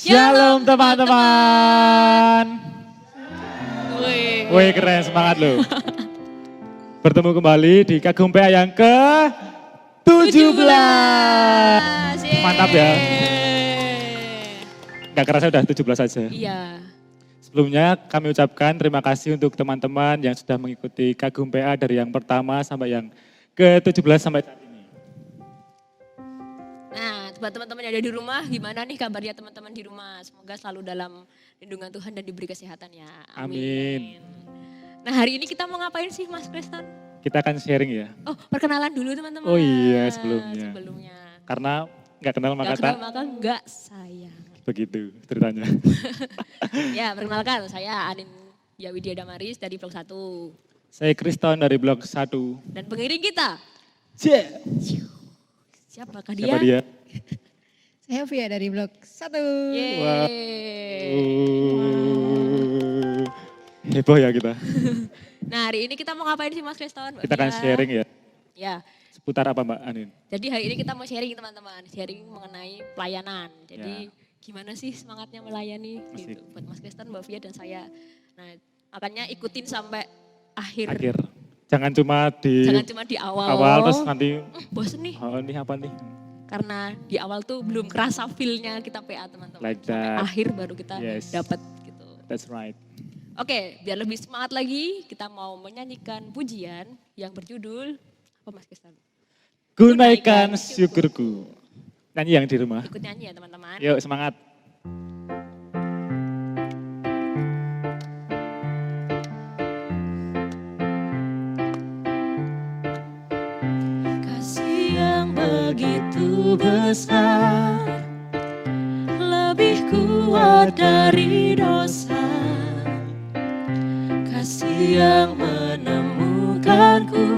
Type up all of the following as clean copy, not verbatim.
Shalom teman-teman. Wih. Wih keren, semangat loh. Bertemu kembali di Kagum PA yang ke-17. Mantap ya. Gak kerasa udah 17 saja. Iya. Sebelumnya kami ucapkan terima kasih untuk teman-teman yang sudah mengikuti Kagum PA dari yang pertama sampai yang ke-17 sampai saat ini. Nah, buat teman-teman yang ada di rumah, gimana nih kabarnya teman-teman di rumah? Semoga selalu dalam lindungan Tuhan dan diberi kesehatan ya. Amin. Nah, hari ini kita mau ngapain sih Mas Kristen? Kita akan sharing ya. Oh, perkenalan dulu teman-teman. Oh iya, sebelumnya. Sebelumnya. Karena gak kenal maka Gak kenal maka gak sayang. begitu ceritanya. Ya, perkenalkan saya Anin Widya Damaris dari Blok 1. Saya Kriston dari Blok 1. Dan pengiring kita, siapakah dia? Siapa dia? Saya Via dari Blok 1. Yeay. Heboh ya kita. Nah, hari ini kita mau ngapain sih Mas Kriston? Kita akan sharing ya. Ya, Seputar apa Mbak Anin? jadi hari ini kita mau sharing teman-teman, sharing mengenai pelayanan. Jadi gimana sih semangatnya melayani Asik. gitu buat Mas Kristen, Mbak Via dan saya. Nah, makanya ikutin sampai akhir. Akhir. Jangan cuma Jangan cuma di awal. terus nanti Bosen nih. oh ini apa nih? Karena di awal tuh belum kerasa feel-nya kita PA teman-teman. Like Sampai that. akhir baru kita Yes. dapat gitu. That's right. Oke, biar lebih semangat lagi, kita mau menyanyikan pujian yang berjudul apa Mas Kristen? Gunaikan syukurku. Nyanyi yang di rumah. Ikut nyanyi ya teman-teman. Yuk semangat. Kasih yang begitu besar, lebih kuat dari dosa. Kasih yang menemukanku,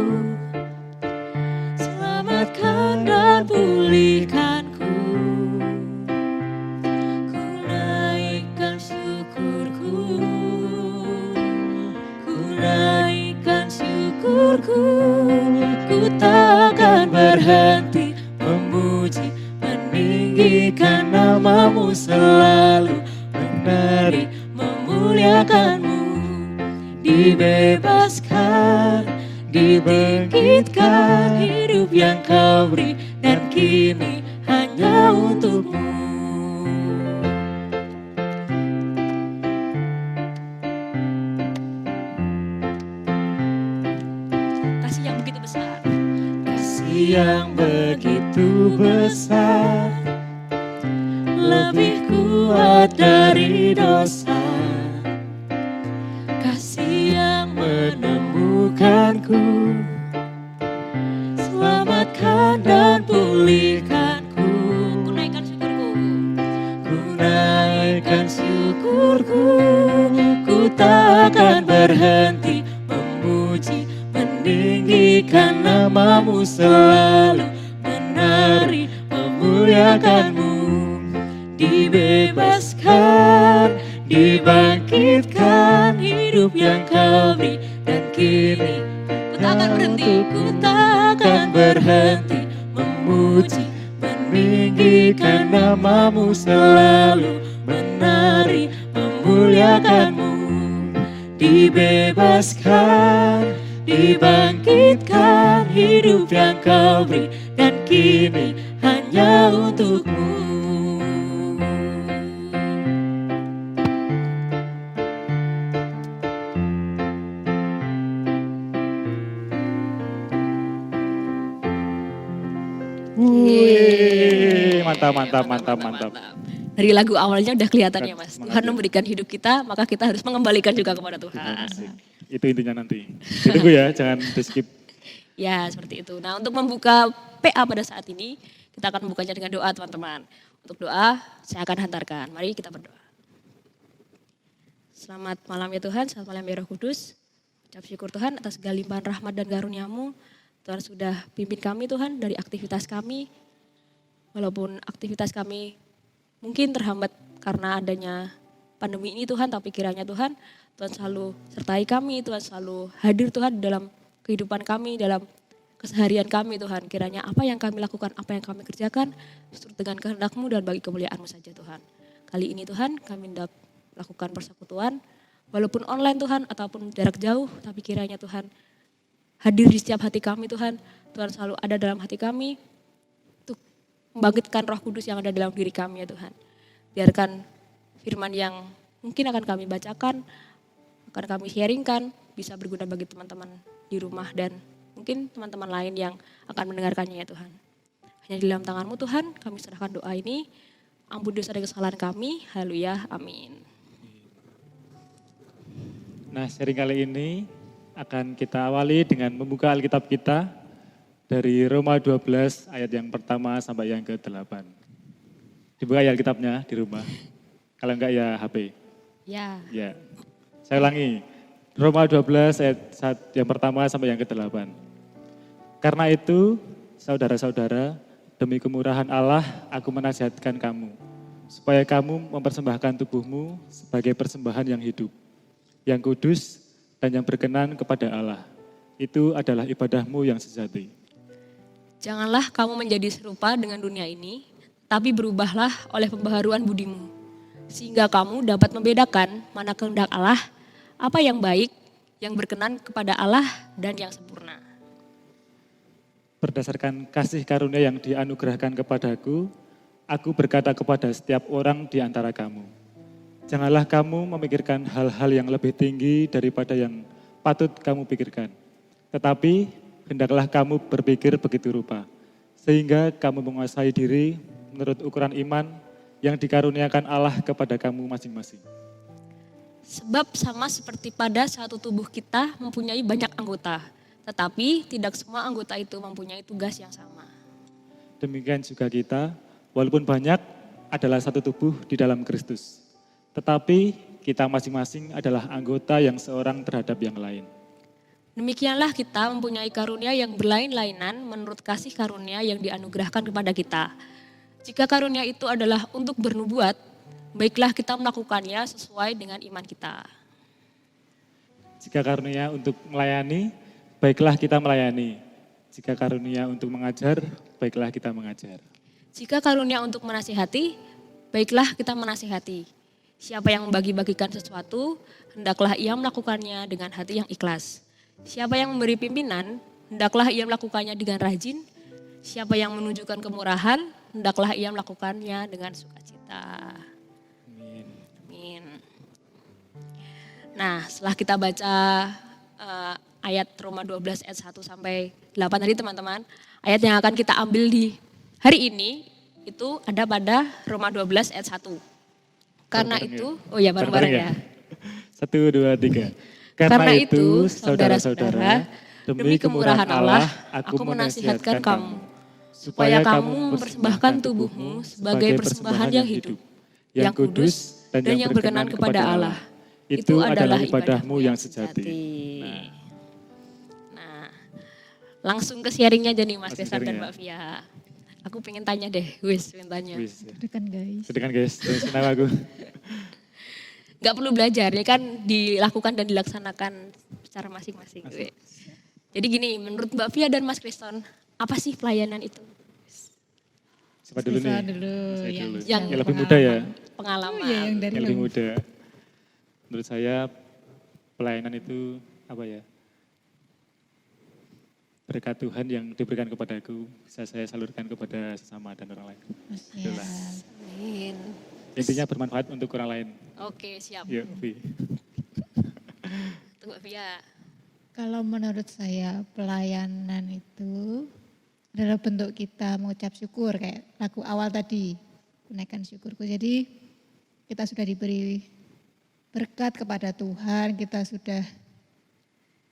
selamatkan dan pulihkanku. Ku naikkan syukurku, ku naikkan syukurku. Ku takkan berhenti memuji, meninggikan namamu selalu, menari, memuliakanmu. Dibebaskan, dibangkitkan, hidup yang kau beri dan kini hanya untukmu. Kasih yang begitu besar. Kasih yang begitu besar, lebih kuat dari dosa. Kasih yang menemukanku, selamatkan dan pulihkanku. Ku naikkan syukurku, ku naikkan syukurku. Ku takkan berhenti memuji, meninggikan namamu selalu, menari, memuliakanmu. Dibebaskan, dibangkitkan, hidup yang kau beri dan kini ku takkan berhenti, ku takkan berhenti memuji, meninggikan namamu selalu, menari, memuliakanmu. Dibebaskan, dibangkitkan, hidup yang kau beri dan kini hanya untukmu. Wih, mantap. Dari lagu awalnya udah kelihatan ya Mas. Semangat Tuhan ya. memberikan hidup kita, maka kita harus mengembalikan juga kepada Tuhan. Asik. Itu intinya nanti. Ditunggu ya, jangan di skip. Ya seperti itu. Nah untuk membuka PA pada saat ini, kita akan membukanya dengan doa teman-teman. Untuk doa, saya akan hantarkan. Mari kita berdoa. Selamat malam ya Tuhan, selamat malam ya Roh Kudus. Ucap syukur Tuhan atas segala limpahan rahmat dan karunia-Mu. Tuhan sudah pimpin kami Tuhan dari aktivitas kami. Walaupun aktivitas kami mungkin terhambat karena adanya pandemi ini Tuhan, tapi kiranya Tuhan selalu sertai kami, Tuhan selalu hadir Tuhan dalam kehidupan kami, dalam keseharian kami Tuhan. Kiranya apa yang kami lakukan, apa yang kami kerjakan, seturut dengan kehendak-Mu dan bagi kemuliaan-Mu saja Tuhan. kali ini Tuhan kami hendak melakukan persekutuan, walaupun online Tuhan ataupun jarak jauh, tapi kiranya Tuhan hadir di setiap hati kami Tuhan. Tuhan selalu ada dalam hati kami untuk membangkitkan Roh Kudus yang ada dalam diri kami ya Tuhan. Biarkan firman yang mungkin akan kami bacakan, akan kami sharingkan, bisa berguna bagi teman-teman di rumah dan mungkin teman-teman lain yang akan mendengarkannya ya Tuhan. Hanya di dalam tangan-Mu Tuhan, kami serahkan doa ini. Ampuni dosa dan kesalahan kami. Haleluya. Amin. Nah, sharing kali ini akan kita awali dengan membuka Alkitab kita dari Roma 12 ayat yang pertama sampai yang ke-8. Dibuka ya Alkitabnya di rumah. Kalau enggak ya HP. Ya. Ya. Saya ulangi. Roma 12 ayat yang pertama sampai yang ke-8. Karena itu, saudara-saudara, demi kemurahan Allah, aku menasihatkan kamu, supaya kamu mempersembahkan tubuhmu sebagai persembahan yang hidup, yang kudus, dan yang berkenan kepada Allah. Itu adalah ibadahmu yang sejati. Janganlah kamu menjadi serupa dengan dunia ini, tapi berubahlah oleh pembaharuan budimu, sehingga kamu dapat membedakan mana kehendak Allah, apa yang baik, yang berkenan kepada Allah, dan yang sempurna. Berdasarkan kasih karunia yang dianugerahkan kepadaku, aku berkata kepada setiap orang di antara kamu, janganlah kamu memikirkan hal-hal yang lebih tinggi daripada yang patut kamu pikirkan. Tetapi hendaklah kamu berpikir begitu rupa, sehingga kamu menguasai diri menurut ukuran iman yang dikaruniakan Allah kepada kamu masing-masing. Sebab sama seperti pada satu tubuh kita mempunyai banyak anggota, tetapi tidak semua anggota itu mempunyai tugas yang sama. Demikian juga kita, walaupun banyak, adalah satu tubuh di dalam Kristus. Tetapi kita masing-masing adalah anggota yang seorang terhadap yang lain. Demikianlah kita mempunyai karunia yang berlain-lainan menurut kasih karunia yang dianugerahkan kepada kita. Jika karunia itu adalah untuk bernubuat, baiklah kita melakukannya sesuai dengan iman kita. Jika karunia untuk melayani, baiklah kita melayani. Jika karunia untuk mengajar, baiklah kita mengajar. Jika karunia untuk menasihati, baiklah kita menasihati. Siapa yang membagi-bagikan sesuatu, hendaklah ia melakukannya dengan hati yang ikhlas. Siapa yang memberi pimpinan, hendaklah ia melakukannya dengan rajin. Siapa yang menunjukkan kemurahan, hendaklah ia melakukannya dengan sukacita. Amin. Nah, setelah kita baca ayat Roma 12 ayat 1 sampai 8 tadi teman-teman, ayat yang akan kita ambil di hari ini itu ada pada Roma 12 ayat 1. Karena itu, oh ya bareng-bareng ya. 1, 2, 3. Karena itu, saudara-saudara, demi kemurahan Allah, aku menasihatkan kamu, supaya kamu mempersembahkan tubuhmu sebagai persembahan yang hidup, yang kudus, dan yang berkenan kepada Allah. Itu adalah ibadahmu yang sejati. Nah, langsung ke sharingnya aja nih Mas Langsung Desar dan sharing Mbak Via. Aku pengen tanya deh, pengen tanya. Dekan guys. Sedekan guys, kenapa aku? Gak perlu belajar, ya kan dilakukan dan dilaksanakan secara masing-masing. Jadi gini, menurut Mbak Via dan Mas Kriston, apa sih pelayanan itu? Siapa dulu nih? Saya dulu. Yang lebih muda ya? Pengalaman. Oh iya, yang dari Yang lebih muda. Menurut saya pelayanan itu apa ya? Berkat Tuhan yang diberikan kepadaku, bisa saya salurkan kepada sesama dan orang lain. Itulah. Amin. Intinya bermanfaat untuk orang lain. Oke, siap. Yuk, Vi. Tunggu Via. Kalau menurut saya pelayanan itu adalah bentuk kita mengucap syukur kayak lagu awal tadi, menaikkan syukurku. Jadi kita sudah diberi berkat kepada Tuhan, kita sudah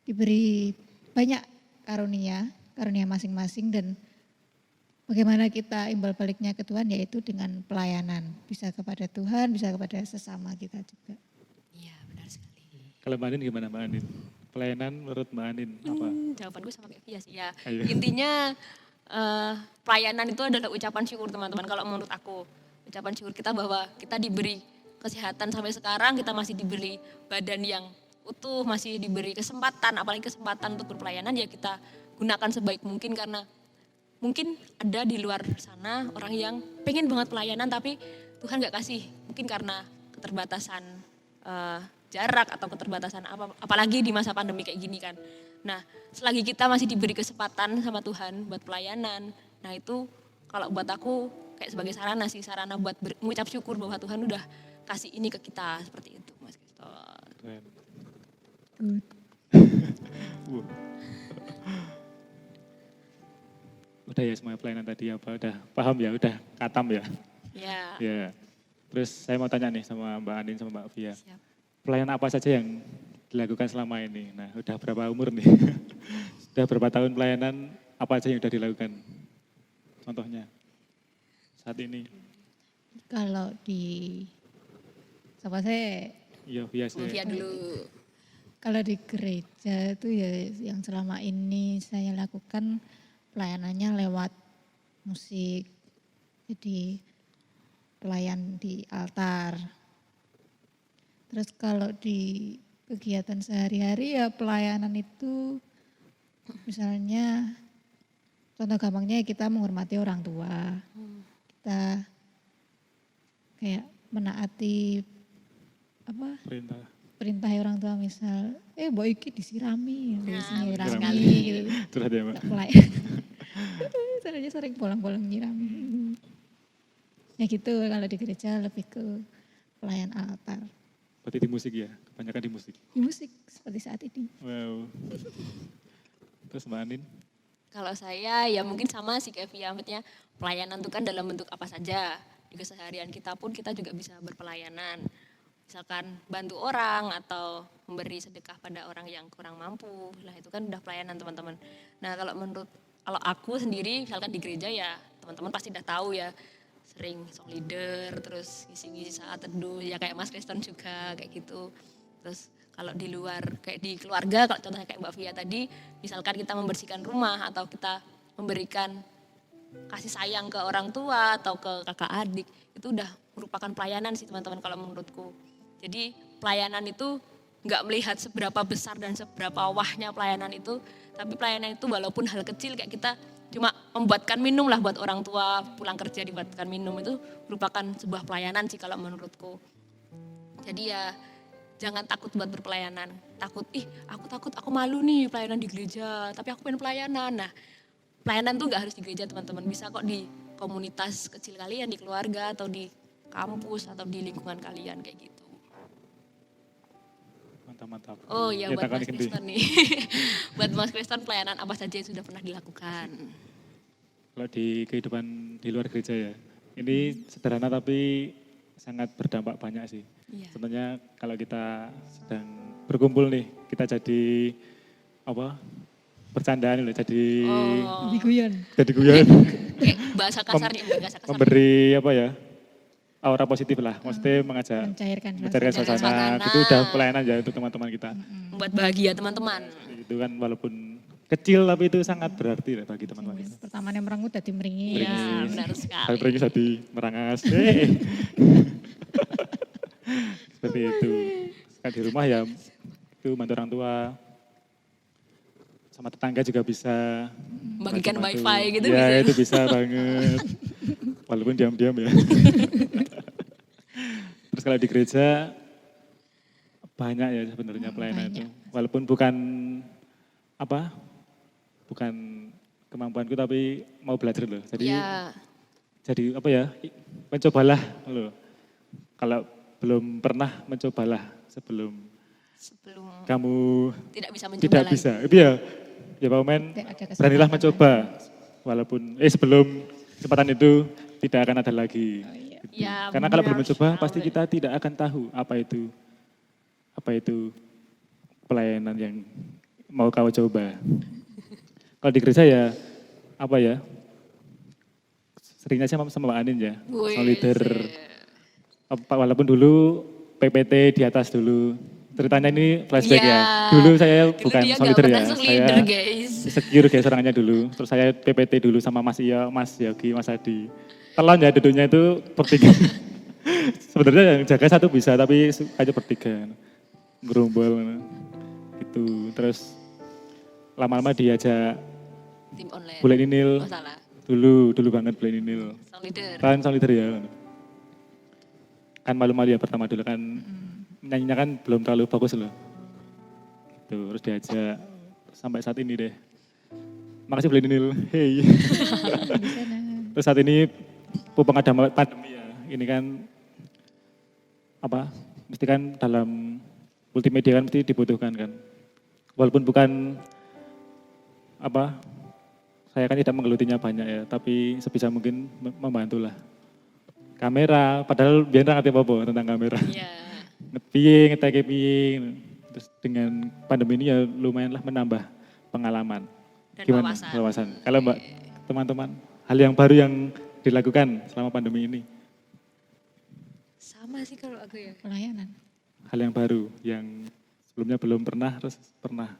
diberi banyak karunia masing-masing dan bagaimana kita imbal baliknya ke Tuhan yaitu dengan pelayanan. Bisa kepada Tuhan, bisa kepada sesama kita juga. Iya, benar sekali. Kalau Mbak Anin gimana Mbak Anin? Pelayanan menurut Mbak Anin apa? Jawaban gue sama kayak Via sih ya. Ayo. Intinya pelayanan itu adalah ucapan syukur teman-teman. Kalau menurut aku, ucapan syukur kita bahwa kita diberi kesehatan sampai sekarang, kita masih diberi badan yang utuh, masih diberi kesempatan, apalagi kesempatan untuk berpelayanan ya kita gunakan sebaik mungkin karena mungkin ada di luar sana orang yang pengen banget pelayanan tapi Tuhan gak kasih mungkin karena keterbatasan jarak atau keterbatasan apalagi di masa pandemi kayak gini kan. Nah, selagi kita masih diberi kesempatan sama Tuhan buat pelayanan, nah itu kalau buat aku kayak sebagai sarana buat mengucap syukur bahwa Tuhan udah kasih ini ke kita, seperti itu Mas Kriston. Keren. Good. Wah. Udah ya semua pelayanan tadi apa? Udah paham ya? Udah katam ya? Ya. Ya. Terus saya mau tanya nih sama Mbak Andin sama Mbak Via. Siap. Pelayanan apa saja yang dilakukan selama ini? Nah, udah berapa umur nih? Sudah berapa tahun pelayanan, apa aja yang sudah dilakukan? Contohnya saat ini. Kalau di sama saya Iya, biasa. Via dulu. kalau di gereja itu ya yang selama ini saya lakukan pelayanannya lewat musik. Jadi pelayan di altar. Terus kalau di kegiatan sehari-hari ya pelayanan itu misalnya contoh gampangnya kita menghormati orang tua. Kita kayak menaati Perintah. perintah orang tua misal mbok iki disirami ya benar nyirami sekali. gitu. Curhat ya, Mbak. Pelayan. Saya sering bolong-bolong nyirami. Ya gitu kalau di gereja lebih ke pelayan altar. Berarti di musik ya, kebanyakan di musik. Di musik seperti saat ini. Wow. Terus Mbak Andin? Kalau saya ya mungkin sama sih kayak Via, maksudnya pelayanan itu kan dalam bentuk apa saja. Di keseharian kita pun kita juga bisa berpelayanan. Misalkan bantu orang atau memberi sedekah pada orang yang kurang mampu. Lah itu kan udah pelayanan teman-teman. Nah kalau aku sendiri misalkan di gereja ya teman-teman pasti udah tahu ya. Sering song leader, terus ngisi-ngisi saat teduh, ya kayak Mas Kriston juga kayak gitu. Terus kalau di luar, kayak di keluarga, kalau contohnya kayak Mbak Via tadi, misalkan kita membersihkan rumah atau kita memberikan kasih sayang ke orang tua atau ke kakak adik, itu udah merupakan pelayanan sih teman-teman kalau menurutku. Jadi pelayanan itu nggak melihat seberapa besar dan seberapa wahnya pelayanan itu, tapi pelayanan itu walaupun hal kecil kayak kita cuma membuatkan minum lah buat orang tua pulang kerja dibuatkan minum itu merupakan sebuah pelayanan sih kalau menurutku. Jadi ya jangan takut buat berpelayanan. Aku malu nih pelayanan di gereja, tapi aku pengen pelayanan. Nah, pelayanan tuh gak harus di gereja teman-teman, bisa kok di komunitas kecil kalian, di keluarga atau di kampus atau di lingkungan kalian kayak gitu. Mantap. Oh ya buat takon Mas iki. Kriston nih. Buat Mas Kriston pelayanan apa saja yang sudah pernah dilakukan? Kalau di kehidupan di luar gereja ya, ini sederhana tapi sangat berdampak banyak sih. Iya. Contohnya kalau kita sedang berkumpul nih, kita jadi bercandaan loh, jadi Oh, Diguyon. guyon, kayak bahasa kasarnya, bahasa kasar. memberi aura positif lah, maksudnya Mencairkan suasana, suasana. itu udah pelayanan ya untuk teman-teman kita. Membuat bahagia teman-teman. Itu kan walaupun kecil tapi itu sangat berarti lah bagi teman-teman kita. Pertamanya merengut dadi meringi. Iya, Meringis. benar Kali sekali. pergi tadi merangas. Seperti itu. Kan di rumah ya itu bantu orang tua. Sama tetangga juga bisa. Bagikan bantu-bantu. wifi gitu ya, bisa. itu bisa banget. Walaupun diam-diam ya. Terus kalau di gereja banyak ya sebenarnya pelayanan banyak. itu. Walaupun bukan bukan kemampuanku tapi mau belajar loh. Jadi Ya, mencobalah loh. Kalau belum pernah mencobalah sebelum sebelum kamu tidak bisa mencoba tidak lagi. bisa. Itu ya Pak Omen, Tidak ada kesempatan beranilah lagi. mencoba. Walaupun sebelum kesempatan itu tidak akan ada lagi. Oh, iya. Gitu. Ya, Karena kalau belum benar mencoba sekali. pasti kita tidak akan tahu apa itu pelayanan yang mau kau coba. Kalau di gereja ya seringnya sama Mbak Anin ya, Wih, solider. Walaupun dulu PPT di atas dulu. Ceritanya ini flashback Iya. ya. Dulu saya Dulu bukan dia nggak solider ya. pernah solider, Saya guys. secure guys orangnya dulu. Terus saya PPT dulu sama Mas Iya, Mas Yogi, Mas Adi. Telon ya duduknya itu bertiga. Sebenarnya yang jaga satu bisa tapi aja bertiga. Gerombol gitu. Terus lama-lama diajak Tim online. Bule Ninil. Oh salah. Dulu banget Bule Ninil. Song leader. Kan solider ya. kan malu-malu ya pertama dulu kan nyanyinya kan belum terlalu bagus loh. Tuh, terus diajak sampai saat ini deh. Makasih beli Nil. Hey. Di sana. Terus saat ini mumpung ada pandemi ya. Ini kan apa? Mesti kan dalam multimedia kan mesti dibutuhkan kan. Walaupun bukan apa? Saya kan tidak menggelutinya banyak ya, tapi sebisa mungkin membantulah. Kamera, padahal biar ngerti apa tentang kamera. Iya. Ngepiye, ngetake piye. Terus dengan pandemi ini ya lumayan lah menambah pengalaman. Dan Gimana wawasan. wawasan? Kalau Mbak, teman-teman, hal yang baru yang dilakukan selama pandemi ini. Sama sih kalau aku ya. Pelayanan. Hal yang baru yang sebelumnya belum pernah, terus pernah.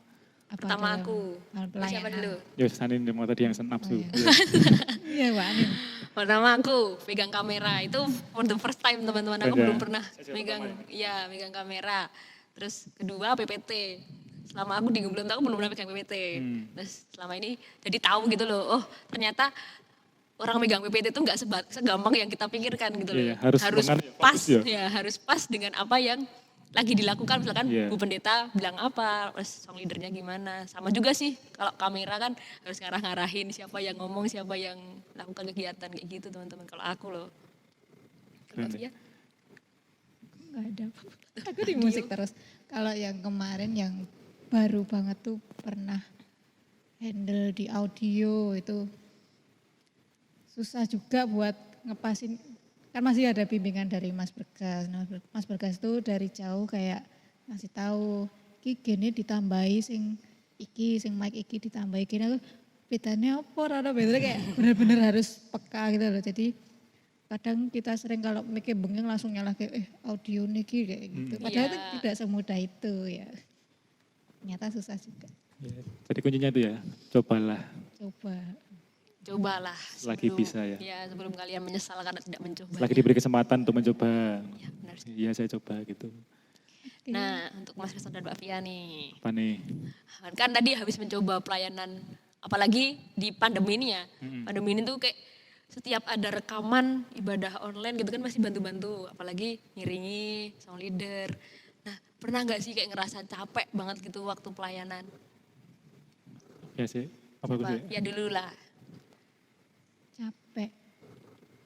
Apa Pertama ada aku. hal Siapa pelayanan? dulu? Ya Sanin yang tadi yang nafsu. Oh, Iya, Mbak Anin. Pertama aku pegang kamera. Itu for the first time teman-teman. Aku Pegang. belum pernah megang kamera. Terus kedua PPT. Selama aku di Gemblon aku belum pernah pegang PPT. Terus selama ini jadi tahu gitu loh. Oh ternyata orang megang PPT itu nggak segampang yang kita pikirkan gitu loh. Iya, harus dengan pas fokus ya harus pas dengan apa yang lagi dilakukan. Misalkan Iya. Bu Pendeta bilang apa, terus song leadernya gimana. Sama juga sih kalau kamera kan harus ngarah-ngarahin siapa yang ngomong, siapa yang lakukan kegiatan kayak gitu teman-teman. Kalau aku loh. Kalau Keren Fia? Enggak ada. Aku di musik terus. Kalau yang kemarin yang baru banget tuh pernah handle di audio itu susah juga buat ngepasin. Kan masih ada bimbingan dari Mas Bergas. Nah, Mas Bergas tuh dari jauh kayak ngasih tahu iki gini ditambahi sing mic iki ditambahi gini aku bedanya apa ora bedanya kayak bener-bener harus peka gitu loh. Jadi kadang kita sering kalau mikir bengeng langsung nyalah kayak audio niki kayak gitu. Padahal itu Iya. tidak semudah itu ya. Ternyata susah juga. Ya, jadi kuncinya itu ya, cobalah. Coba. Cobalah. Lagi bisa ya. Ya sebelum kalian menyesal karena tidak mencoba. Lagi diberi kesempatan untuk mencoba. Ya, benar. Iya saya coba gitu. Nah untuk Mas Kriston dan Mbak Fia nih. Apa nih? Kan tadi habis mencoba pelayanan, apalagi di pandemi ini ya. Pandemi ini tuh kayak setiap ada rekaman ibadah online gitu kan masih bantu-bantu. Apalagi ngiringi, song leader. Nah pernah gak sih kayak ngerasa capek banget gitu waktu pelayanan? Ya sih. Apa aku sih? Ya dulu lah.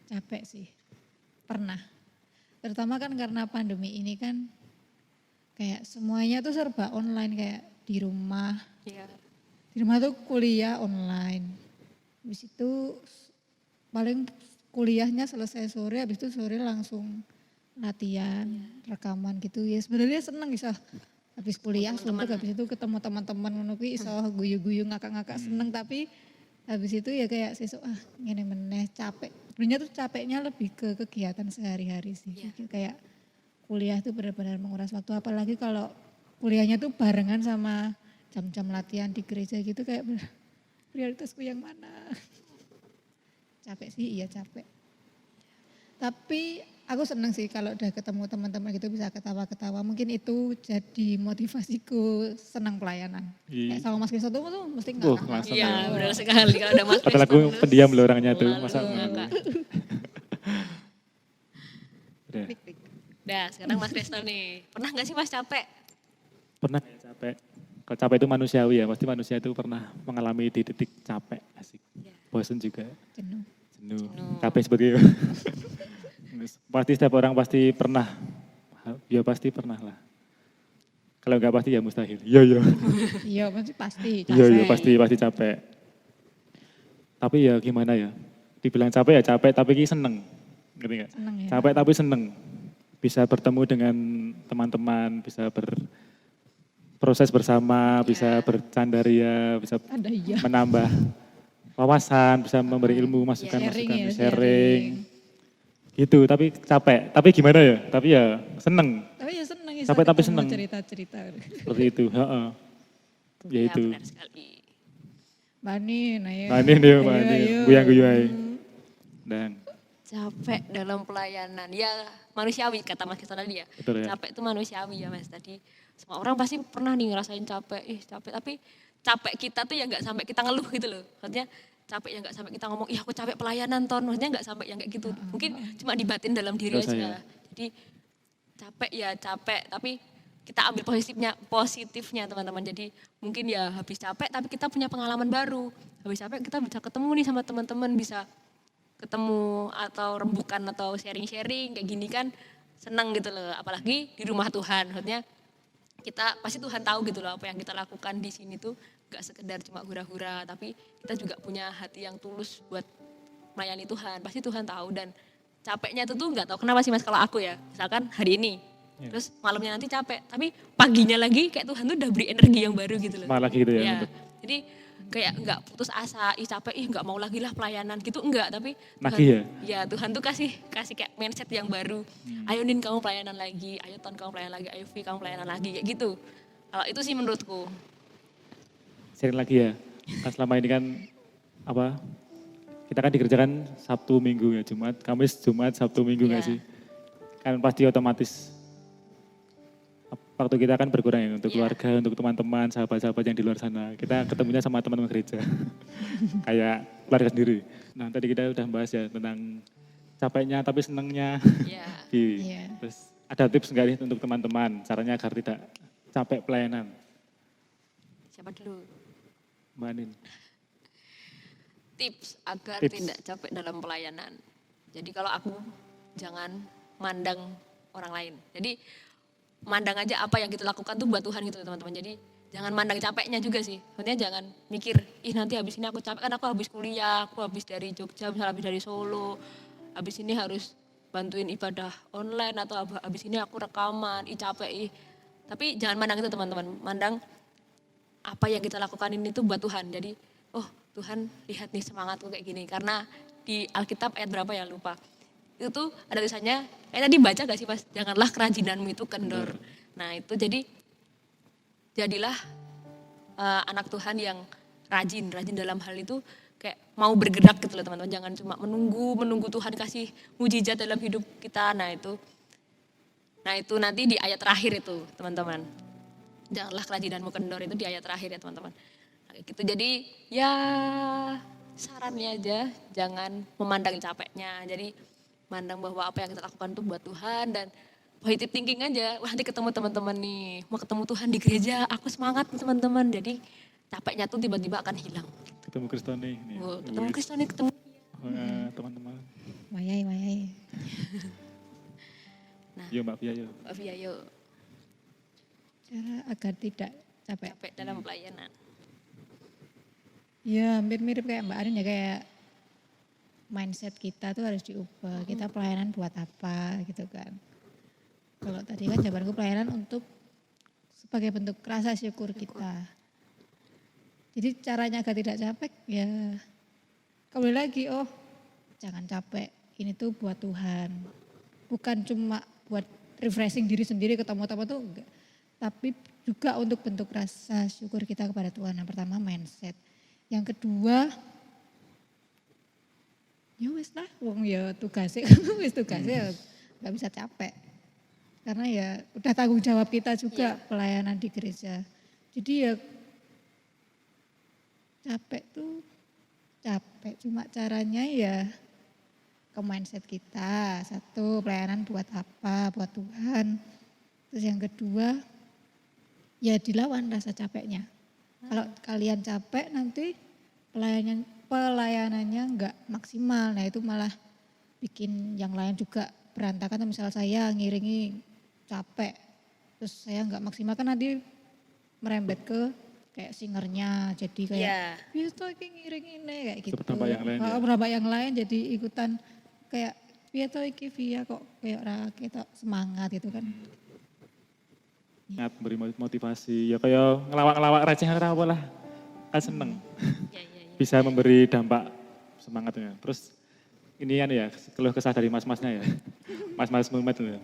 Capek sih. Pernah. Terutama kan karena pandemi ini kan kayak semuanya tuh serba online kayak di rumah. Iya. Di rumah tuh kuliah online. Habis itu paling kuliahnya selesai sore, habis itu sore langsung latihan, rekaman gitu. Ya sebenarnya seneng bisa habis kuliah suntuk, habis itu ketemu teman-teman ngono kuwi iso guyu-guyu ngakak-ngakak seneng, tapi habis itu ya kayak sesuk ngene meneh capek. Sebenarnya tuh capeknya lebih ke kegiatan sehari-hari sih. Kayak kuliah tuh benar-benar menguras waktu, apalagi kalau kuliahnya tuh barengan sama jam-jam latihan di gereja gitu kayak prioritasku yang mana. Capek sih, iya capek. Tapi aku seneng sih kalau udah ketemu teman-teman gitu bisa ketawa-ketawa. Mungkin itu jadi motivasiku senang pelayanan. Iya. Kayak sama Mas Kriston tuh mesti Oh, ngakak. langsung. Iya benar sekali kalau ada Mas Padahal aku Kriston. pendiam loh orangnya tuh. Lalu Masa ngakak. Udah. Nah sekarang Mas Kriston nih, pernah gak sih Mas capek? Pernah nggak capek? Kalau capek itu manusiawi ya, pasti manusia itu pernah mengalami di titik capek, asik. Bosen juga, Jenuh. jenuh, capek seperti itu. Pasti setiap orang pasti pernah, ya pasti pernah lah. Kalau nggak pasti ya mustahil. Iya, iya. Iya pasti. Iya, iya capek. pasti capek. Tapi ya gimana ya, dibilang capek ya capek, tapi ki seneng. Ngerti nggak? Seneng ya. Capek tapi seneng. Bisa bertemu dengan teman-teman, bisa berproses bersama, bisa bercandaria, bisa Ada iya. menambah wawasan, bisa memberi ilmu, masukan, Sharing masukan, ya, sharing. Gitu, tapi capek. Tapi gimana ya? Tapi ya seneng. Tapi ya seneng ya. Capek tapi ketemu seneng. cerita-cerita. Seperti itu. Heeh. Ya itu. Benar sekali. Mbak Nin, ayo. Nah ini nih, Ayo, Mbak, ini ayo. guyang-guyang aja. Dan Capek dalam pelayanan, ya manusiawi kata Mas Kriston tadi ya. Betul ya. Capek itu manusiawi ya Mas tadi. Semua orang pasti pernah nih ngerasain capek, capek. Tapi capek kita tuh ya nggak sampai kita ngeluh gitu loh. Maksudnya capek yang nggak sampai kita ngomong, aku capek pelayanan ton. Maksudnya nggak sampai yang kayak gitu. Mungkin cuma dibatin dalam diri Nggak usah aja. ya. Jadi capek ya capek, tapi kita ambil positifnya teman-teman. Jadi mungkin ya habis capek tapi kita punya pengalaman baru. Habis capek kita bisa ketemu nih sama teman-teman, bisa ketemu atau rembukan atau sharing-sharing kayak gini kan senang gitu loh. Apalagi di rumah Tuhan, maksudnya kita pasti Tuhan tahu gitu loh apa yang kita lakukan di sini tuh gak sekedar cuma hura-hura, tapi kita juga punya hati yang tulus buat melayani Tuhan. Pasti Tuhan tahu, dan capeknya itu tuh gak tahu kenapa sih Mas kalau aku ya, misalkan hari ini, terus malamnya nanti capek, tapi paginya lagi kayak Tuhan tuh udah beri energi yang baru gitu loh. Semangat lagi gitu ya. Ya, jadi kayak nggak putus asa, capek, nggak mau lagi lah pelayanan gitu, enggak, tapi Tuhan, ya Tuhan tuh kasih kayak mindset yang baru. Ayo Nin kamu pelayanan lagi, ayo Ton kamu pelayanan lagi, ayo Vi kamu pelayanan lagi, kayak gitu. Kalau itu sih menurutku. Sharing lagi ya, kan selama ini kan kita kan dikerjakan Sabtu Minggu ya, Jumat, Kamis, Jumat, Sabtu Minggu nggak sih? Kan pasti otomatis waktu kita kan berkurang ya untuk keluarga, untuk teman-teman, sahabat-sahabat yang di luar sana. Kita ketemunya sama teman-teman gereja, kayak keluarga sendiri. Nah tadi kita udah bahas ya tentang capeknya tapi senengnya. Terus ada tips nggak nih untuk teman-teman, caranya agar tidak capek pelayanan? Siapa dulu? Mbak Nin. Tips agar tidak capek dalam pelayanan. Jadi kalau aku jangan mandang orang lain. Jadi mandang aja apa yang kita lakukan tuh buat Tuhan gitu teman-teman. Jadi jangan mandang capeknya juga sih. Maksudnya jangan mikir, nanti habis ini aku capek, kan aku habis kuliah, aku habis dari Jogja, misalnya habis dari Solo, habis ini harus bantuin ibadah online, atau habis ini aku rekaman, capek. Tapi jangan mandang itu teman-teman, mandang apa yang kita lakukan ini tuh buat Tuhan. Jadi, Tuhan lihat nih semangatku kayak gini. Karena di Alkitab ayat berapa ya lupa. Itu tuh ada tulisannya, kayak tadi baca gak sih Mas? Janganlah kerajinanmu itu kendor. Nah itu jadilah anak Tuhan yang rajin dalam hal itu, kayak mau bergerak gitu loh teman-teman. Jangan cuma menunggu Tuhan kasih mujizat dalam hidup kita. Nah itu nanti di ayat terakhir itu teman-teman. Janganlah kerajinanmu kendor, itu di ayat terakhir ya teman-teman. Nah, gitu. Jadi ya sarannya aja jangan memandang capeknya. Jadi mandang bahwa apa yang kita lakukan itu buat Tuhan, dan positive thinking aja. Wah nanti ketemu teman-teman nih, mau ketemu Tuhan di gereja, aku semangat teman-teman. Jadi capeknya tuh tiba-tiba akan hilang. Ketemu Kristoni. Ketemu Kristoni, ketemu teman-teman. Mayai. Nah, yuk Mbak Fia yuk. Mbak Fia yuk. Cara agar tidak capek dalam pelayanan. Ya hampir mirip kayak Mbak Arin ya, kayak mindset kita tuh harus diubah. Kita pelayanan buat apa gitu kan. Kalau tadi kan jawabanku pelayanan untuk sebagai bentuk rasa syukur kita. Jadi caranya agar tidak capek ya kembali lagi, jangan capek. Ini tuh buat Tuhan. Bukan cuma buat refreshing diri sendiri ketemu teman tuh enggak. Tapi juga untuk bentuk rasa syukur kita kepada Tuhan. Yang pertama mindset. Yang kedua, ya wis lah, wong ya tugasnya nggak bisa capek. Karena ya udah tanggung jawab kita juga pelayanan di gereja. Jadi ya capek, cuma caranya ya ke mindset kita. Satu, pelayanan buat apa? Buat Tuhan. Terus yang kedua, ya dilawan rasa capeknya. Kalau kalian capek nanti pelayanannya enggak maksimal. Nah itu malah bikin yang lain juga berantakan. Misal saya ngiringi capek, terus saya enggak maksimal kan nanti merembet ke kayak singernya. Jadi kayak, tuh ngiring ini kayak gitu. Berapa yang lain jadi ikutan kayak, tuh iki via kok kayak kita semangat gitu kan. Beri motivasi, ya kayak ngelawak-ngelawak receh apa lah, kan seneng. Bisa memberi dampak semangatnya. Terus ini kan ya, keluh kesah dari mas-masnya ya, mas-mas mumet ya.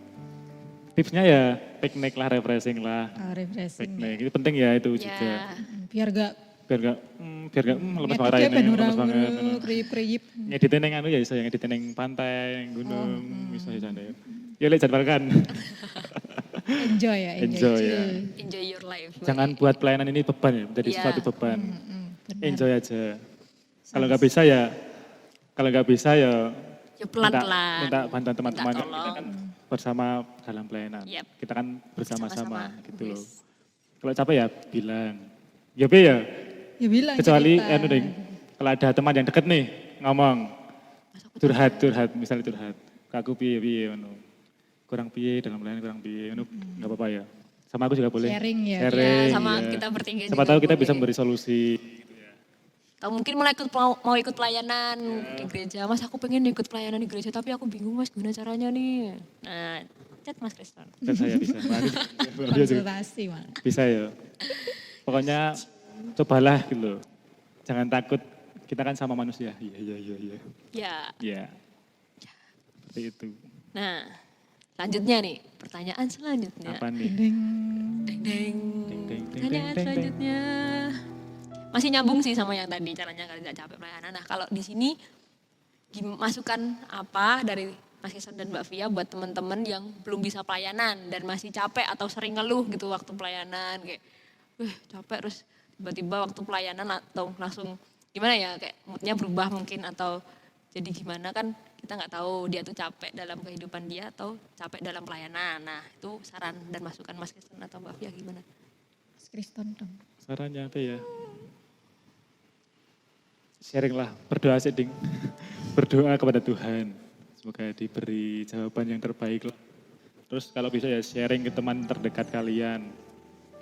Tipsnya ya piknik lah, refreshing lah. Piknik, itu penting ya itu juga. Biar gak lepas marahin, lepas banget. Kriip-kriip. Ngeditin yang ya, saya ngeditin yang pantai, gunung, misalnya canda ya. Ya lihat jadwalkan. Enjoy ya. Enjoy your life. Jangan buat pelayanan ini beban ya, menjadi suatu beban. Enjoy aja. Kalau nggak bisa ya pelan-pelan. minta bantuan teman-teman. Kita kan bersama dalam pelayanan. Yap. Kita kan bersama-sama Bersama-sama. gitu loh. Yes. Kalau capek ya bilang. Ya Be ya. Ya bilang Kecuali cerita. Ding, kalau ada teman yang deket nih ngomong curhat misalnya curhat. Aku piye ngono. Kurang piye dalam pelayanan kurang piye ngono enggak apa-apa ya. Sama aku juga boleh. Sharing ya. Ya, sama ya. kita bertiga Siapa juga tahu kita boleh. bisa memberi solusi. Atau mungkin mau ikut pelayanan di gereja. Mas aku pengen ikut pelayanan di gereja tapi aku bingung mas gimana caranya nih. Nah, chat Mas Kriston. Dan saya bisa. Konsultasi malah. Bisa ya. Pokoknya cobalah gitu loh. Jangan takut, kita kan sama manusia. Iya. Ya. Iya. Seperti itu. Nah, selanjutnya nih, pertanyaan selanjutnya. Apa nih? Ding. Deng deng. Deng, deng, deng, Pertanyaan deng, deng, selanjutnya. Masih nyambung sih sama yang tadi, caranya kalian tidak capek pelayanan. Nah, kalau di sini masukan apa dari Mas Kisan dan Mbak Via buat teman-teman yang belum bisa pelayanan dan masih capek atau sering ngeluh gitu waktu pelayanan kayak, capek terus tiba-tiba waktu pelayanan atau langsung gimana ya kayak moodnya berubah mungkin atau jadi gimana kan kita nggak tahu dia tuh capek dalam kehidupan dia atau capek dalam pelayanan. Nah itu saran dan masukan Mas Kisan atau Mbak Via gimana? Mas Kriston dong. Sarannya apa ya? Sharing lah, berdoa sih Ding. Berdoa kepada Tuhan. Semoga diberi jawaban yang terbaik lah. Terus kalau bisa ya sharing ke teman terdekat kalian.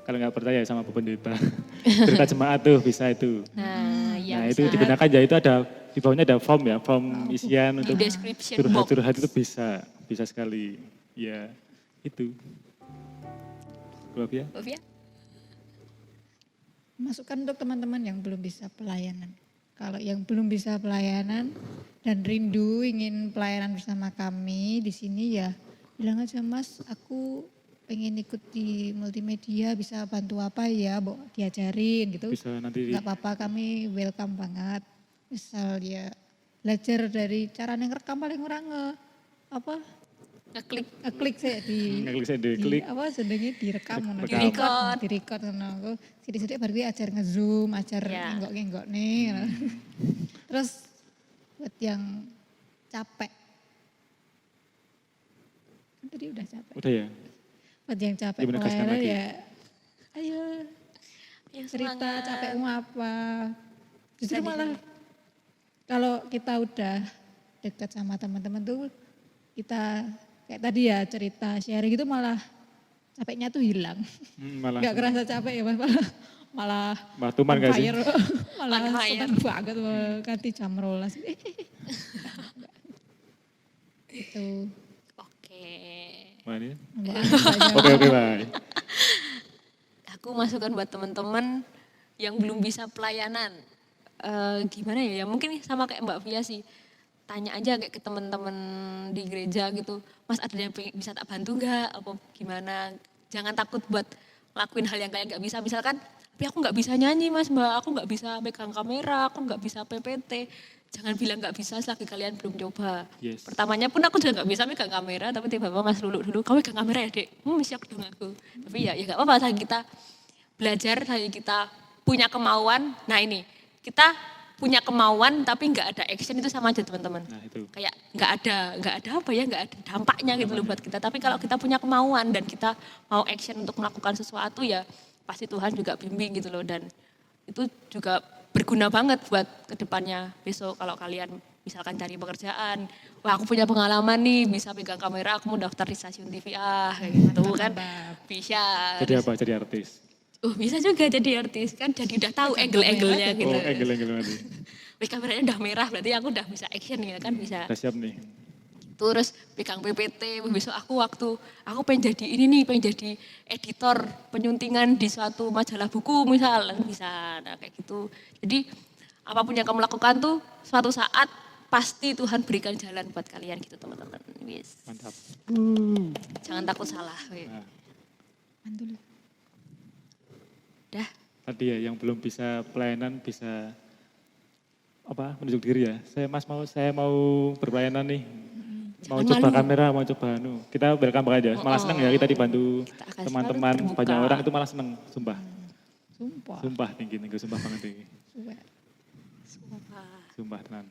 Kalau nggak percaya sama Bu Pendeta. Cerita jemaat tuh bisa itu. Nah, ya Nah bisa. itu digunakan ya, itu ada, di bawahnya ada form ya, form isian untuk Description box. curhat-curhat itu bisa sekali. Ya itu. Ya. Mbak Via? Masukan untuk teman-teman yang belum bisa pelayanan. Kalau yang belum bisa pelayanan dan rindu ingin pelayanan bersama kami di sini ya bilang aja Mas, aku pengen ikut di multimedia, bisa bantu apa ya, diajarin gitu. Bisa nanti Gak apa-apa, kami welcome banget. Misal dia belajar dari cara ngerekam paling orang ngeklik saya diklik. apa sedangnya direkam ngono. Rekam. Direkod ngono. Aku sithik-sithik baru dia ajar nge-zoom, ajar Ya. ngenggok-ngenggok nih. Terus buat yang capek. Kan tadi udah capek. Udah ya? Buat yang capek Gimana kasihkan pelayanan lagi? ya ayo Ya, cerita semangat. capekmu apa. Justru Bisa malah kalau kita udah dekat sama teman-teman tuh kita kayak tadi ya cerita sharing itu malah capeknya tuh hilang. Malah Gak kerasa capek ya malah tuman gak sih? on fire, malah On fire. seneng banget ganti jam 12. Itu. Oke. Mana? Oke. Bye. Aku masukan buat teman-teman yang belum bisa pelayanan. Gimana ya? Ya mungkin sama kayak Mbak Via sih. Tanya aja kayak ke teman-teman di gereja gitu. Mas ada yang bisa tak bantu nggak? Apa gimana? Jangan takut buat ngelakuin hal yang kayak nggak bisa. Misalkan, tapi aku nggak bisa nyanyi mas mbak. Aku nggak bisa pegang kamera. Aku nggak bisa PPT. Jangan bilang nggak bisa selagi kalian belum coba. Yes. Pertamanya pun aku juga nggak bisa pegang kamera. Tapi tiba-tiba mas dulu, kamu pegang kamera ya dek? Siap dong aku. Tapi ya nggak apa-apa. Selagi kita belajar, selagi kita punya kemauan. Nah ini, kita punya kemauan tapi nggak ada action itu sama aja teman-teman. Nah itu. Kayak nggak ada apa ya, nggak ada dampaknya gitu loh buat kita. Tapi kalau kita punya kemauan dan kita mau action untuk melakukan sesuatu ya pasti Tuhan juga bimbing gitu loh. Dan itu juga berguna banget buat kedepannya besok kalau kalian misalkan cari pekerjaan. Wah aku punya pengalaman nih bisa pegang kamera, aku mau daftar di stasiun TV kayak gitu kan. Bisa. Jadi apa? Jadi artis? Bisa juga jadi artis kan, jadi udah tahu angle-angle-nya gitu. Oh, angle-angle nanti. Wih kameranya udah merah berarti aku udah bisa action ya kan bisa. Udah siap nih. Terus pegang PPT, besok aku pengen jadi ini nih, pengen jadi editor penyuntingan di suatu majalah buku misal, bisa nah, kayak gitu. Jadi apapun yang kamu lakukan tuh suatu saat pasti Tuhan berikan jalan buat kalian gitu teman-teman. Yes. Mantap. Jangan takut salah. Nah, Mantul. Dah. tadi ya yang belum bisa pelayanan bisa apa menunjuk diri ya. Saya mau berpelayanan nih. Mau Jangan coba malu. kamera, mau coba kita welcome aja. Malah seneng ya kita dibantu Kita akan teman-teman selalu terbuka. banyak orang itu malah seneng, sumpah. Sumpah. Sumpah tinggi, sumpah banget tinggi. Sumpah. Sumpah. Sumpah tenan.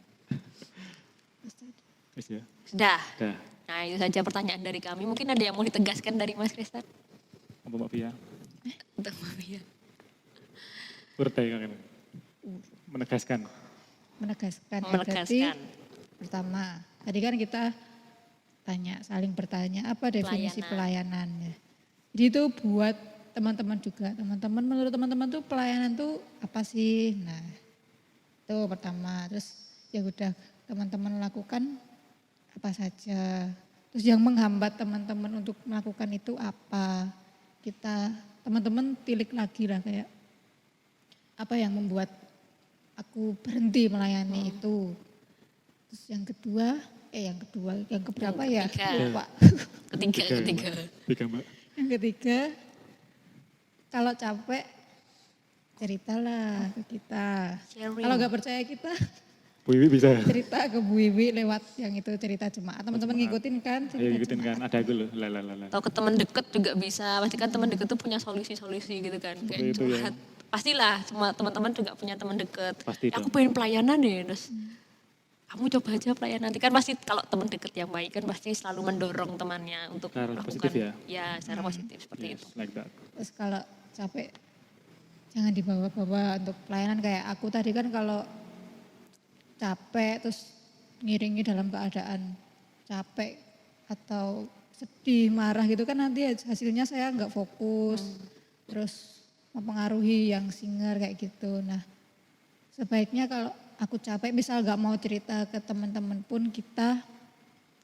Wis ya. Sudah. Dah. Nah itu saja pertanyaan dari kami. Mungkin ada yang mau ditegaskan dari Mas Kristen? Apa Mbak Pia? Untuk Mbak Pia. Bertanya kan. Menegaskan. Menegaskan. Ya, berarti Menegaskan. pertama, tadi kan kita saling bertanya apa definisi pelayanan ya. Jadi itu buat teman-teman juga. Teman-teman, menurut teman-teman tuh pelayanan tuh apa sih? Nah, itu pertama. Terus ya udah teman-teman lakukan apa saja. Terus yang menghambat teman-teman untuk melakukan itu apa? Kita teman-teman tilik lagi lah kayak apa yang membuat aku berhenti melayani itu. Terus yang keberapa ya? Ketiga. Lupa. Ketiga. Tiga Mbak. Yang ketiga, kalau capek ceritalah ke kita. Sharing. Kalau nggak percaya kita Bu Iwi bisa. cerita ke Bu Iwi lewat yang itu cerita jemaat. Teman-teman ngikutin kan? Ayo cerita ikutin jemaat. kan, ada aku loh. Lah. Atau ke teman deket juga bisa. Pasti kan teman deket tuh punya solusi-solusi gitu kan. Kayak Seperti itu ya. curhat. Pastilah semua teman-teman juga punya teman deket. Pasti Ya, aku dong. pengen pelayanan deh. Terus kamu coba aja pelayanan. Nanti kan pasti kalau teman deket yang baik kan pasti selalu mendorong temannya untuk Secara melakukan. positif ya? Ya secara positif seperti itu. Yes, like that. Terus kalau capek jangan dibawa-bawa untuk pelayanan kayak aku tadi kan kalau capek terus ngiringi dalam keadaan capek atau sedih, marah gitu kan nanti hasilnya saya nggak fokus. Terus mempengaruhi yang singer kayak gitu. Nah sebaiknya kalau aku capek misal nggak mau cerita ke teman-teman pun kita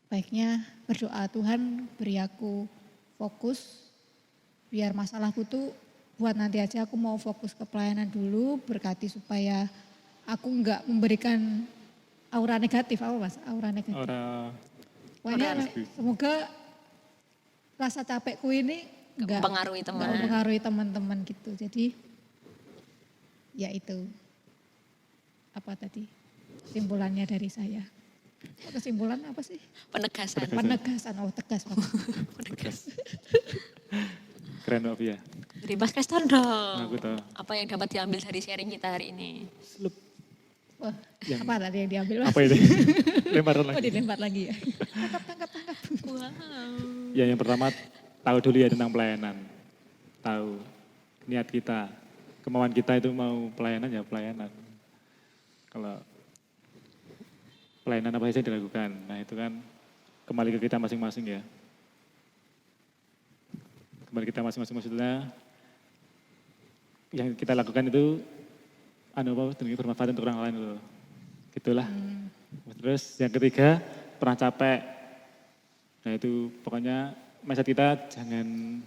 baiknya berdoa Tuhan beri aku fokus biar masalahku tuh buat nanti aja aku mau fokus ke pelayanan dulu berkati supaya aku nggak memberikan aura negatif apa mas aura negatif. Orang Pokoknya semoga rasa capekku ini nggak Mempengaruhi teman. mempengaruhi teman-teman gitu. Jadi ya itu apa tadi kesimpulannya dari saya. Kesimpulan apa sih? Penegasan. Penegasan. Oh tegas Pak. keren Mbak Pia. Dari Mas Kristen dong. Aku tahu. Apa yang dapat diambil dari sharing kita hari ini? Slup. Wah, Yang- apa tadi yang diambil mas? Apa ini? Lemparan Oh lagi. dilempar lagi ya. Wow. Ya yang pertama tahu dulu ya tentang pelayanan. Tahu niat kita, kemauan kita itu mau pelayanan ya pelayanan. Kalau pelayanan apa saja yang dilakukan, nah itu kan kembali ke kita masing-masing ya. Kembali kita masing-masing maksudnya yang kita lakukan itu demi bermanfaat untuk orang lain loh. Gitulah. Terus yang ketiga pernah capek. Nah itu pokoknya mindset kita jangan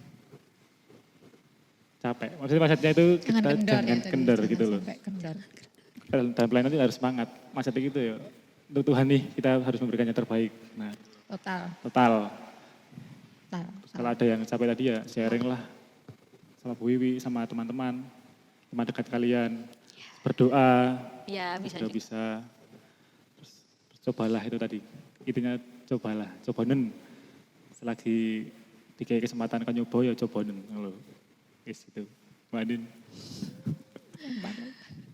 capek. Maksudnya mindsetnya itu Jangan kita kendor jangan ya tadi, kendor jangan gitu loh. sampai kendor. Dalam pelayanan itu harus semangat. Mindsetnya gitu ya. Untuk Tuhan nih kita harus memberikan yang terbaik. Nah Total. total. Total. Kalau ada yang capek tadi ya sharing lah sama Bu Wiwi, sama teman-teman, teman dekat kalian. Berdoa, Ya bisa kalau juga. bisa. Terus cobalah itu tadi. Intinya cobalah, cobanen. Selagi dikai kesempatan kan nyoba ya cobanen. Loh. Wis itu. Mbak Andin.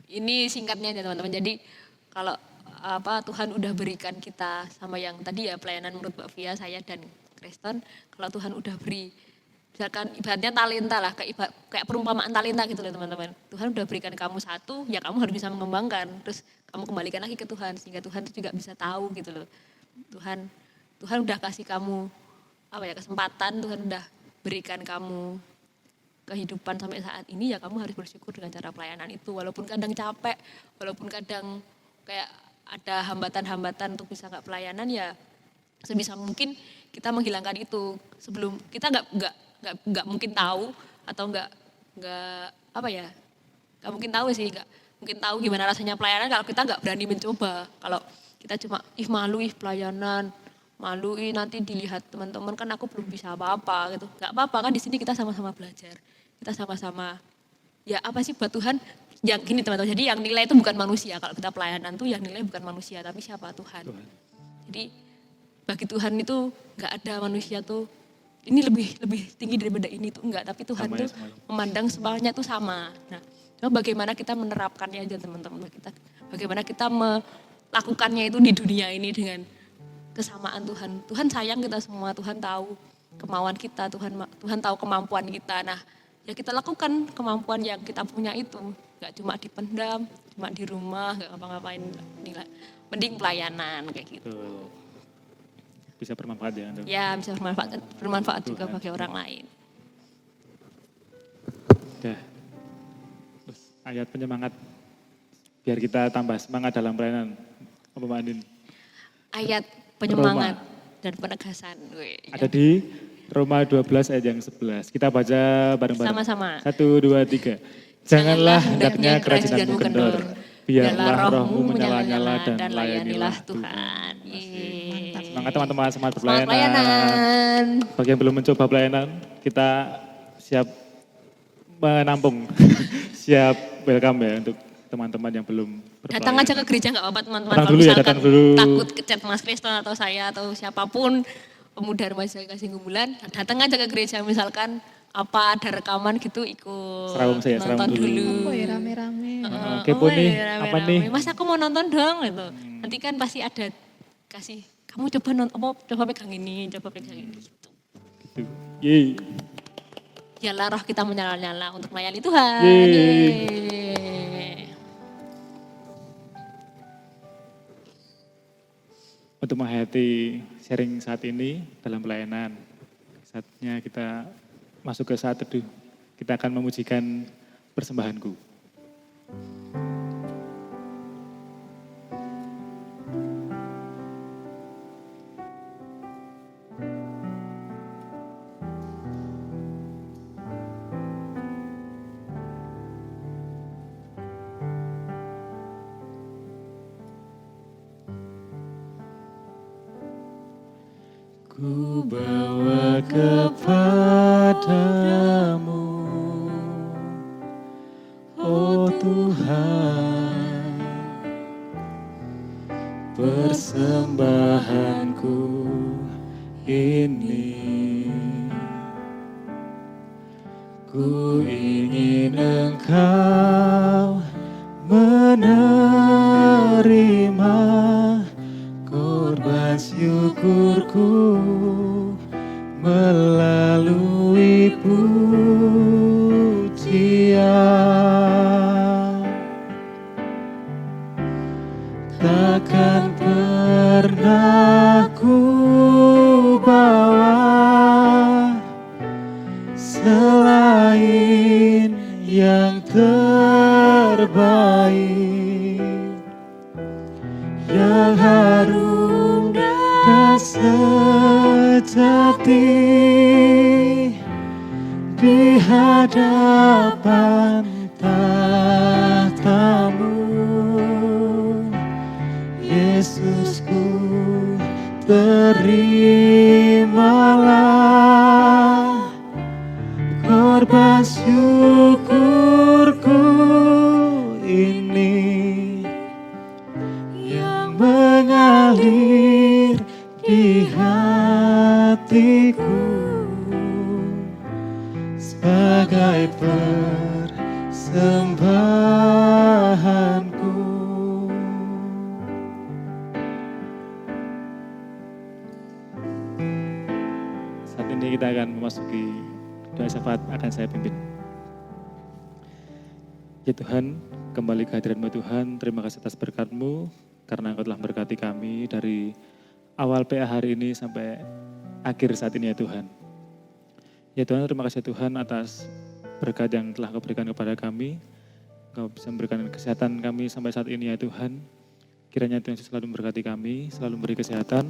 Ini singkatnya ya teman-teman. Jadi kalau Tuhan udah berikan kita sama yang tadi ya pelayanan menurut Mbak Via, saya dan Kristen. Kalau Tuhan udah beri, misalkan ibaratnya talenta lah, kayak perumpamaan talenta gitu loh teman-teman. Tuhan udah berikan kamu satu, ya kamu harus bisa mengembangkan. Terus kamu kembalikan lagi ke Tuhan, sehingga Tuhan itu juga bisa tahu gitu loh. Tuhan udah kasih kamu kesempatan, Tuhan udah berikan kamu kehidupan sampai saat ini, ya kamu harus bersyukur dengan cara pelayanan itu. Walaupun kadang capek, walaupun kadang kayak ada hambatan-hambatan untuk bisa nggak pelayanan, ya sebisa mungkin kita menghilangkan itu sebelum kita nggak mungkin tahu atau nggak mungkin tahu sih, nggak mungkin tahu gimana rasanya pelayanan kalau kita nggak berani mencoba. Kalau kita cuma malu pelayanan, malu nanti dilihat teman-teman kan aku belum bisa apa-apa gitu. Nggak apa-apa kan, di sini kita sama-sama belajar, kita sama-sama ya apa sih buat Tuhan. Yang gini teman-teman, jadi yang nilai itu bukan manusia. Kalau kita pelayanan tuh yang nilai bukan manusia, tapi siapa? Tuhan. Jadi bagi Tuhan itu nggak ada manusia tuh ini lebih tinggi daripada ini tuh enggak, tapi Tuhan Sama tuh ya, sama. memandang semuanya tuh sama. Nah, cuma bagaimana kita menerapkannya aja teman-teman. Bagaimana kita melakukannya itu di dunia ini dengan kesamaan Tuhan. Tuhan sayang kita semua, Tuhan tahu kemauan kita, Tuhan tahu kemampuan kita. Nah, ya kita lakukan kemampuan yang kita punya itu. Gak cuma dipendam, cuma di rumah, gak ngapa-ngapain. Mending pelayanan kayak gitu. Betul. Bisa bermanfaat ya. Untuk Ya bisa bermanfaat juga bagi orang lain. Udah. Terus ayat penyemangat biar kita tambah semangat dalam pelayanan. Apa Mbak Andin? Ayat penyemangat dan penegasan. Ada di Roma 12 ayat yang 11. Kita baca bareng-bareng. Sama-sama. 1, 2, 3. Janganlah hendaknya kerajinanmu kendor. Biarlah rohmu menyala-nyala dan layanilah Tuhan. Yeay. Semangat teman-teman, semangat Semangat berpelayanan. pelayanan. Bagi yang belum mencoba pelayanan, kita siap menampung. Siap welcome ya untuk teman-teman yang belum berpelayanan. Datang aja ke gereja nggak apa-apa teman-teman. Datang Kalau dulu ya, misalkan datang dulu. takut kecet Mas Kriston atau saya atau siapapun pemuda remaja kasih gumbulan, datang aja ke gereja misalkan apa ada rekaman gitu ikut Serawung saya, nonton serawung dulu. dulu. Oh ya rame-rame. Kepo nih, rame-rame. apa nih? Mas aku mau nonton dong gitu. Nanti kan pasti ada kasih kamu coba nonton, coba pegang ini, coba pegang ini gitu. Gitu. Yeay. Biarlah roh kita menyala-nyala untuk melayani Tuhan. Yeay. Yeay. Untuk menghayati sharing saat ini dalam pelayanan. Saatnya kita masuk ke saat teduh. Kita akan memujikan persembahanku. Ku bawa kepadamu, oh Tuhan, persembahanku ini. Ku ingin Engkau menerima korban syukurku melalui pujian. Takkan pernah ku bawa selain yang terbaik, yang harum dan sejati di hadapan tahtamu. Yesusku, terimalah korban syukurku ini yang mengalir di hatiku sebagai persembahanku. Saat ini kita akan memasuki doa syafaat, akan saya pimpin. Ya Tuhan, kembali ke hadirat-Mu Tuhan, terima kasih atas berkat-Mu, karena Engkau telah memberkati kami dari awal PA hari ini sampai akhir saat ini ya Tuhan. Ya Tuhan, terima kasih Tuhan atas berkat yang telah Kau berikan kepada kami. Kau bisa memberikan kesehatan kami sampai saat ini ya Tuhan. Kiranya Tuhan Yesus selalu memberkati kami, selalu memberi kesehatan,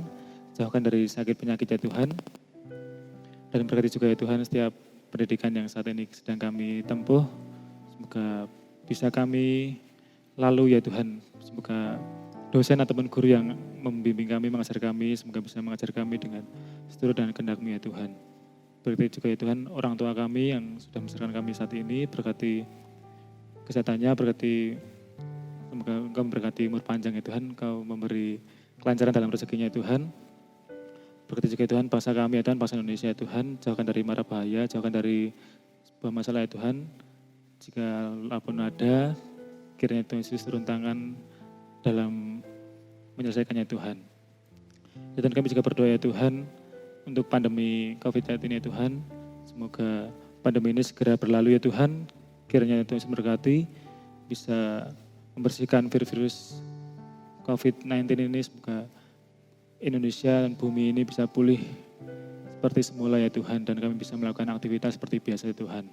jauhkan dari sakit penyakit ya Tuhan. Dan berkati juga ya Tuhan setiap pendidikan yang saat ini sedang kami tempuh. Semoga bisa kami lalu ya Tuhan. Semoga dosen ataupun guru yang membimbing kami, mengajar kami, semoga bisa mengajar kami dengan seturut dan kehendak-Mu ya Tuhan. Berkati juga ya Tuhan orang tua kami yang sudah membesarkan kami saat ini, berkati kesehatannya, berkati semoga Engkau memberkati umur panjang ya Tuhan, Engkau memberi kelancaran dalam rezekinya ya Tuhan. Berkati juga ya Tuhan bangsa kami ya Tuhan, bangsa Indonesia ya Tuhan, jauhkan dari mara bahaya, jauhkan dari sebuah masalah ya Tuhan. Jika apapun ada, kiranya Tuhan Yesus turun tangan dalam menyelesaikannya Tuhan. Ya Tuhan, kami juga berdoa ya Tuhan untuk pandemi COVID-19 ya Tuhan. Semoga pandemi ini segera berlalu ya Tuhan. Kiranya Tuhan memberkati, bisa membersihkan virus-virus COVID-19 ini. Semoga Indonesia dan bumi ini bisa pulih seperti semula ya Tuhan. Dan kami bisa melakukan aktivitas seperti biasa ya Tuhan.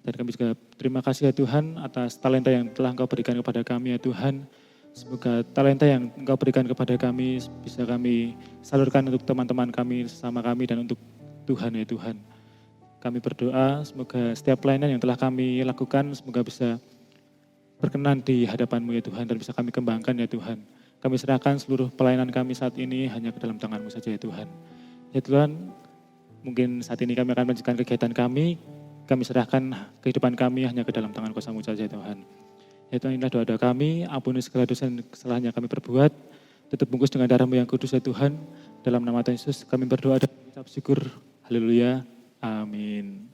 Dan kami juga terima kasih ya Tuhan atas talenta yang telah Engkau berikan kepada kami ya Tuhan. Semoga talenta yang Engkau berikan kepada kami bisa kami salurkan untuk teman-teman kami, sesama kami dan untuk Tuhan ya Tuhan. Kami berdoa semoga setiap pelayanan yang telah kami lakukan semoga bisa berkenan di hadapan-Mu ya Tuhan dan bisa kami kembangkan ya Tuhan. Kami serahkan seluruh pelayanan kami saat ini hanya ke dalam tangan-Mu saja ya Tuhan. Ya Tuhan, mungkin saat ini kami akan melanjutkan kegiatan kami serahkan kehidupan kami hanya ke dalam tangan kuasa-Mu saja ya Tuhan. Ya Tuhan, inilah doa-doa kami, ampuni segala dosa dan kesalahan yang kami perbuat, tutup bungkus dengan darah-Mu yang kudus ya Tuhan. Dalam nama Tuhan Yesus kami berdoa dan mengucap syukur. Haleluya. Amin.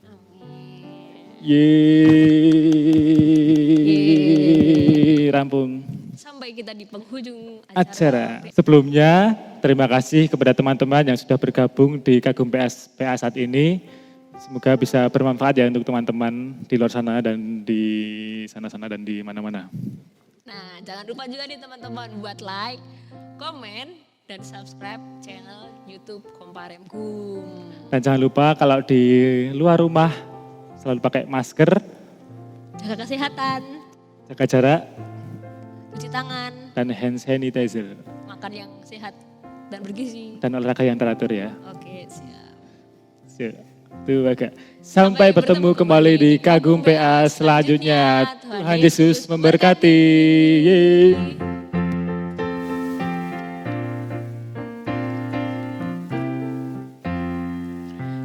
Yeay. Rampung. Sampai kita di penghujung Acara. Sebelumnya, terima kasih kepada teman-teman yang sudah bergabung di Kagum PA saat ini. Semoga bisa bermanfaat ya untuk teman-teman di luar sana dan di sana-sana dan di mana-mana. Nah, jangan lupa juga nih teman-teman buat like, komen, dan subscribe channel YouTube Komparemkum. Dan jangan lupa kalau di luar rumah selalu pakai masker, Jaga kesehatan, jaga jarak, cuci tangan, dan hand sanitizer. makan yang sehat dan bergizi. Dan olahraga yang teratur ya. Oke, siap. Siap. Tuh agak. Sampai bertemu kembali di Kagum PA selanjutnya. Tuhan Yesus memberkati. Yeay.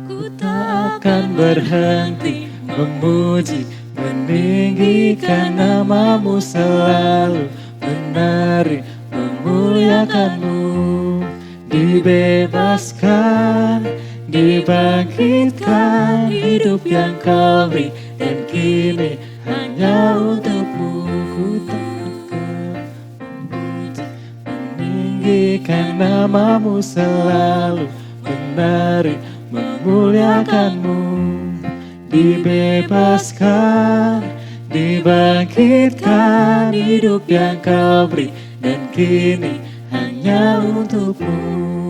Ku tak Akan berhenti memuji, meninggikan nama-Mu selalu, menari, memuliakan-Mu, dibebaskan, dibangkitkan, hidup yang Kau beri, dan kini hanya untuk-Mu ku takkan memuji, meninggikan nama-Mu selalu, menari, memuliakan-Mu, dibebaskan, dibangkitkan, hidup yang Kau beri, dan kini hanya untuk-Mu.